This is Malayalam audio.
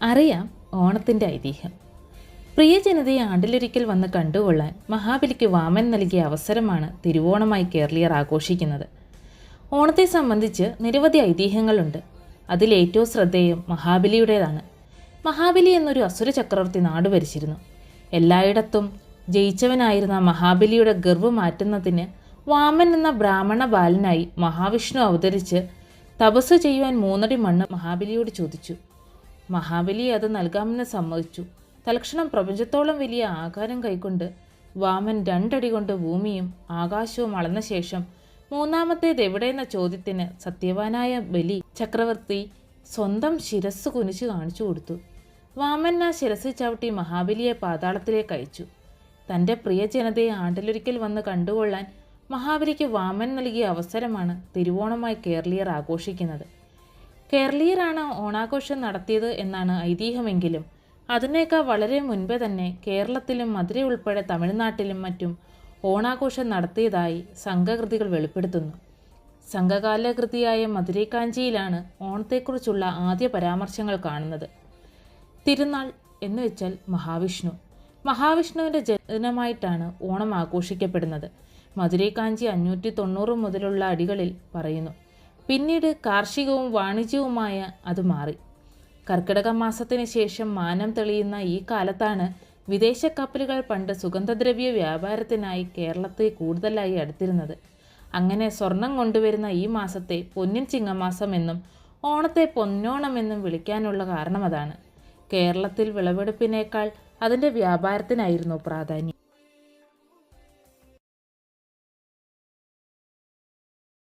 അറിയാം ഓണത്തിൻ്റെ ഐതിഹ്യം. പ്രിയ ജനതയെ ആണ്ടിലൊരിക്കൽ വന്ന് കണ്ടുകൊള്ളാൻ മഹാബലിക്ക് വാമൻ നൽകിയ അവസരമാണ് തിരുവോണമായി കേരളീയർ ആഘോഷിക്കുന്നത്. ഓണത്തെ സംബന്ധിച്ച് നിരവധി ഐതിഹ്യങ്ങളുണ്ട്. അതിലേറ്റവും ശ്രദ്ധേയം മഹാബലിയുടേതാണ്. മഹാബലി എന്നൊരു അസുര ചക്രവർത്തി നാട് ഭരിച്ചിരുന്നു. എല്ലായിടത്തും ജയിച്ചവനായിരുന്ന മഹാബലിയുടെ ഗർവ് മാറ്റുന്നതിന് വാമൻ എന്ന ബ്രാഹ്മണ ബാലനായി മഹാവിഷ്ണു അവതരിച്ച് തപസ് ചെയ്യുവാൻ 3 അടി മണ്ണ് മഹാബലിയോട് ചോദിച്ചു. മഹാബലി അത് നൽകാമെന്ന് സമ്മതിച്ചു. തൽക്ഷണം പ്രപഞ്ചത്തോളം വലിയ ആകാരം കൈക്കൊണ്ട് വാമൻ 2 അടി കൊണ്ട് ഭൂമിയും ആകാശവും അളന്ന ശേഷം മൂന്നാമത്തേത് എവിടെയെന്ന ചോദ്യത്തിന് സത്യവാനായ ബലി ചക്രവർത്തി സ്വന്തം ശിരസ് കുനിച്ചു കാണിച്ചു കൊടുത്തു. വാമൻ ആ ശിരസ് ചവിട്ടി മഹാബലിയെ പാതാളത്തിലേക്ക് അയച്ചു. തൻ്റെ പ്രിയ ജനതയെ ആണ്ടിലൊരിക്കൽ വന്ന് കണ്ടുകൊള്ളാൻ മഹാബലിക്ക് വാമൻ നൽകിയ അവസരമാണ് തിരുവോണമായി കേരളീയർ ആഘോഷിക്കുന്നത്. കേരളീയരാണ് ഓണാഘോഷം നടത്തിയത് എന്നാണ് ഐതിഹ്യമെങ്കിലും അതിനേക്കാൾ വളരെ മുൻപേ തന്നെ കേരളത്തിലും മധുര ഉൾപ്പെടെ തമിഴ്നാട്ടിലും മറ്റും ഓണാഘോഷം നടത്തിയതായി സംഘകൃതികൾ വെളിപ്പെടുത്തുന്നു. സംഘകാല കൃതിയായ മധുരൈക്കാഞ്ചിയിലാണ് ഓണത്തെക്കുറിച്ചുള്ള ആദ്യ പരാമർശങ്ങൾ കാണുന്നത്. തിരുനാൾ എന്ന് വെച്ചാൽ മഹാവിഷ്ണുവിൻ്റെ ജനനമായിട്ടാണ് ഓണം ആഘോഷിക്കപ്പെടുന്നത്. മധുരൈക്കാഞ്ചി 590 മുതലുള്ള അടികളിൽ പറയുന്നു. പിന്നീട് കാർഷികവും വാണിജ്യവുമായ അത് മാറി. കർക്കിടക മാസത്തിന് ശേഷം മാനം തെളിയുന്ന ഈ കാലത്താണ് വിദേശ കപ്പലുകൾ പണ്ട് സുഗന്ധദ്രവ്യ വ്യാപാരത്തിനായി കേരളത്തെ കൂടുതലായി അടുത്തിരുന്നത്. അങ്ങനെ സ്വർണം കൊണ്ടുവരുന്ന ഈ മാസത്തെ പൊന്നിൻ ചിങ്ങമാസം എന്നും ഓണത്തെ പൊന്നോണമെന്നും വിളിക്കാനുള്ള കാരണം അതാണ്. കേരളത്തിൽ വിളവെടുപ്പിനേക്കാൾ അതിൻ്റെ വ്യാപാരത്തിനായിരുന്നു പ്രാധാന്യം.